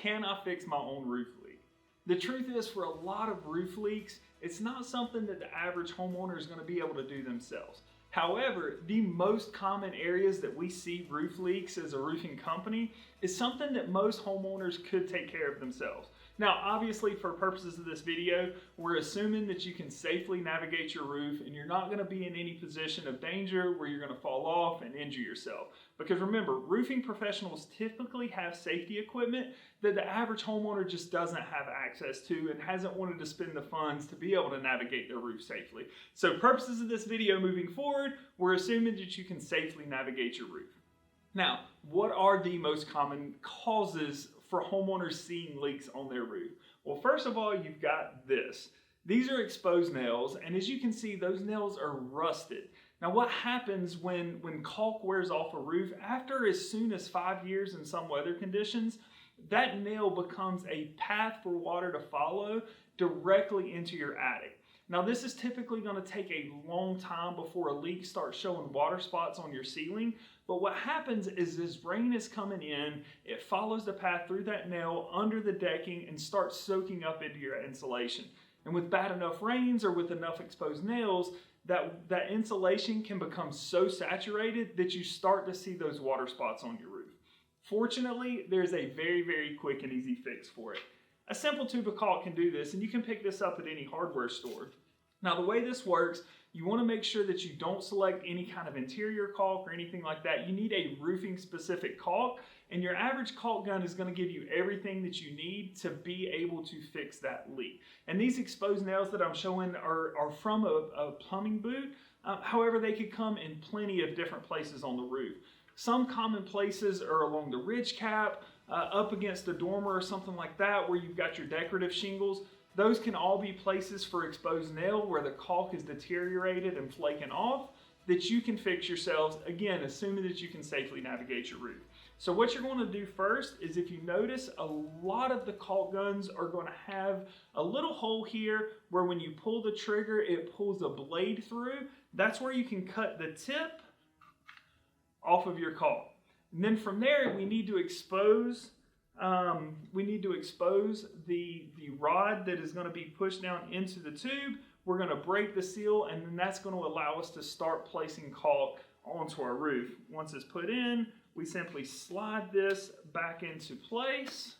can I fix my own roof leak? The truth is, for a lot of roof leaks, it's not something that the average homeowner is going to be able to do themselves. However, the most common areas that we see roof leaks as a roofing company is something that most homeowners could take care of themselves. Now, obviously, for purposes of this video, we're assuming that you can safely navigate your roof and you're not going to be in any position of danger where you're going to fall off and injure yourself. Because remember, roofing professionals typically have safety equipment that the average homeowner just doesn't have access to and hasn't wanted to spend the funds to be able to navigate their roof safely. So, purposes of this video moving forward, we're assuming that you can safely navigate your roof. Now, what are the most common causes for homeowners seeing leaks on their roof? Well, first of all, you've got this. These are exposed nails, and as you can see, those nails are rusted. Now, what happens when caulk wears off a roof, after as soon as 5 years in some weather conditions, that nail becomes a path for water to follow directly into your attic. Now, this is typically going to take a long time before a leak starts showing water spots on your ceiling. But what happens is as rain is coming in, it follows the path through that nail under the decking and starts soaking up into your insulation. And with bad enough rains or with enough exposed nails, that insulation can become so saturated that you start to see those water spots on your roof. Fortunately, there's a very, very quick and easy fix for it. A simple tube of caulk can do this, and you can pick this up at any hardware store. Now, the way this works, you want to make sure that you don't select any kind of interior caulk or anything like that. You need a roofing specific caulk, and your average caulk gun is going to give you everything that you need to be able to fix that leak. And these exposed nails that I'm showing are from a plumbing boot. However, they could come in plenty of different places on the roof. Some common places are along the ridge cap, up against the dormer or something like that where you've got your decorative shingles. Those can all be places for exposed nail where the caulk is deteriorated and flaking off that you can fix yourselves, again, assuming that you can safely navigate your roof. So what you're going to do first is, if you notice, a lot of the caulk guns are going to have a little hole here where when you pull the trigger, it pulls a blade through. That's where you can cut the tip off of your caulk. And then from there, we need to expose the rod that is going to be pushed down into the tube. We're going to break the seal, and then that's going to allow us to start placing caulk onto our roof. Once it's put in, we simply slide this back into place.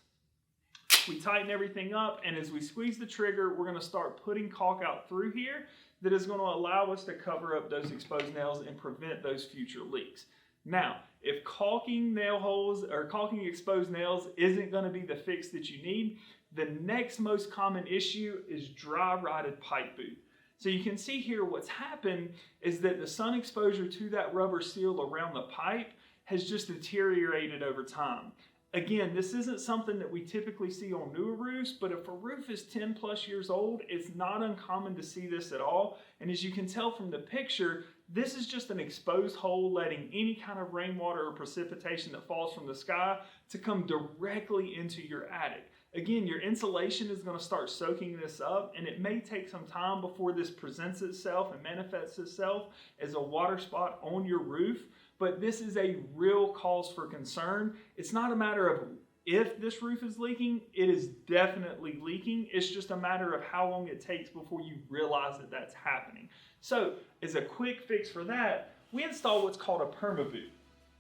We tighten everything up, and as we squeeze the trigger, we're going to start putting caulk out through here that is going to allow us to cover up those exposed nails and prevent those future leaks. Now, if caulking nail holes or caulking exposed nails isn't going to be the fix that you need, the next most common issue is dry rotted pipe boot. So you can see here what's happened is that the sun exposure to that rubber seal around the pipe has just deteriorated over time. Again, this isn't something that we typically see on newer roofs, but if a roof is 10 plus years old, it's not uncommon to see this at all. And as you can tell from the picture, this is just an exposed hole letting any kind of rainwater or precipitation that falls from the sky to come directly into your attic. Again, your insulation is going to start soaking this up, and it may take some time before this presents itself and manifests itself as a water spot on your roof. But this is a real cause for concern. It's not a matter of if this roof is leaking, it is definitely leaking. It's just a matter of how long it takes before you realize that that's happening. So, as a quick fix for that, we install what's called a perma boot.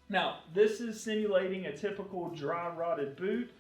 Now, this is simulating a typical dry rotted boot.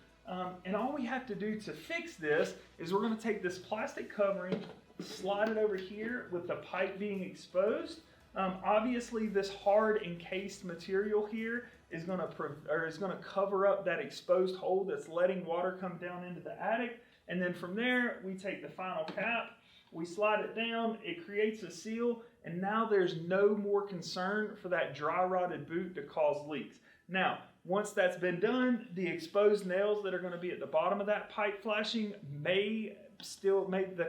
And all we have to do to fix this is we're going to take this plastic covering, slide it over here with the pipe being exposed. Obviously, this hard encased material here is going to cover up that exposed hole that's letting water come down into the attic. And then from there, we take the final cap, we slide it down, it creates a seal, and now there's no more concern for that dry rotted boot to cause leaks. Now, once that's been done, the exposed nails that are going to be at the bottom of that pipe flashing the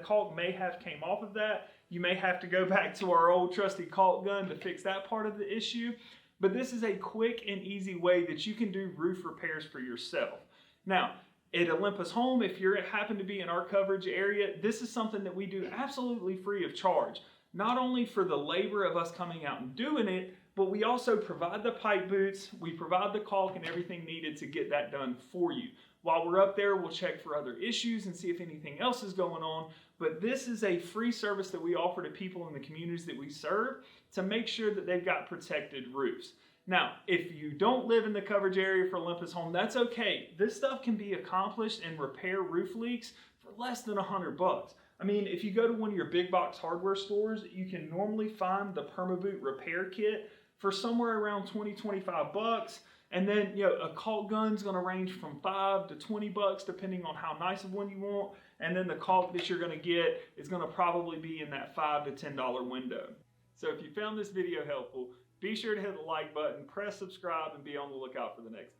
caulk may have came off of that. You may have to go back to our old trusty caulk gun to fix that part of the issue. But this is a quick and easy way that you can do roof repairs for yourself. Now, at Olympus Home, if you happen to be in our coverage area, this is something that we do absolutely free of charge. Not only for the labor of us coming out and doing it, but we also provide the pipe boots, we provide the caulk and everything needed to get that done for you. While we're up there, we'll check for other issues and see if anything else is going on. But this is a free service that we offer to people in the communities that we serve to make sure that they've got protected roofs. Now, if you don't live in the coverage area for Olympus Home, that's okay. This stuff can be accomplished and repair roof leaks for less than $100. I mean, if you go to one of your big box hardware stores, you can normally find the PermaBoot repair kit for somewhere around $20-25. And then, a caulk gun's going to range from $5 to $20 depending on how nice of one you want. And then the caulk that you're going to get is going to probably be in that $5 to $10 window. So if you found this video helpful, be sure to hit the like button, press subscribe, and be on the lookout for the next video.